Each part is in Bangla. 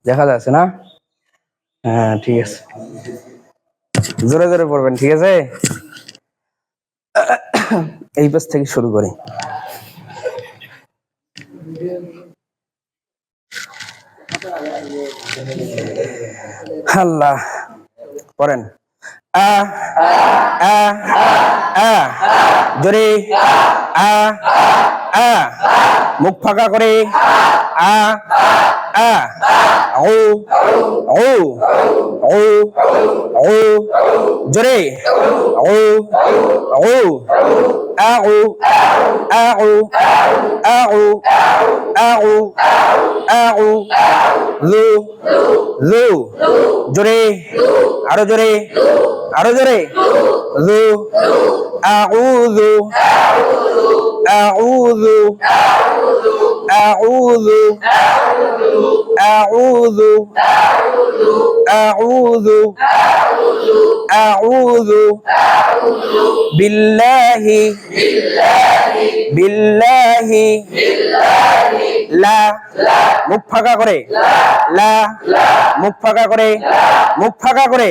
দেখা যাচ্ছে না? হ্যাঁ ঠিক আছে, জোরে জোরে পড়বেন, ঠিক আছে? এই পাশ থেকে শুরু করি। আল্লাহ, পড়েন। আ আ আ জোরে আ আ, মুখ ফাঁকা করে আ আ, ও ও ও ও, জোরে ও ও, আউ আউ আউ আউ আউ, লু লু, জোরে, আরো জোরে, আরো জোরে, লু আউযু আউযু আউযু আউযু আউযু আউযু বিল্লাহি বিল্লাহি, লা, মুখ ফাঁকা করে লা, মুখ ফাঁকা করে, মুখ ফাঁকা করে,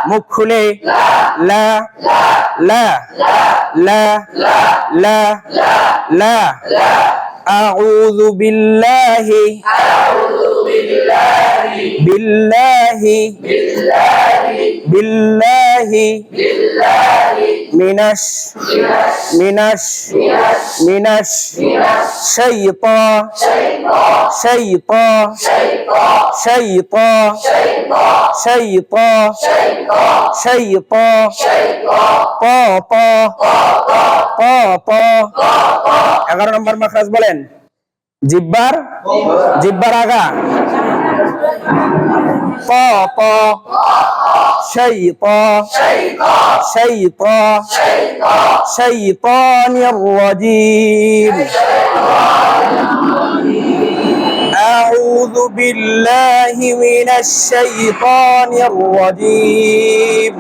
মুখ খুলে লা লা লা লা লা, আউযু বিল্লাহি বিল্লাহি বিল্লাহি মিনাশ মিনাশ মিনাশ শাইতান শাইতান শাইতান শাইতান শাইতান, প প প প। 11 নম্বর মাখরাজ বলেন, জিহ্বার জিহ্বার আগা প প, শাইতান শাইতান শাইতানির রাজিম। আউযু বিল্লাহি মিনাশ শাইতানির রাজিম।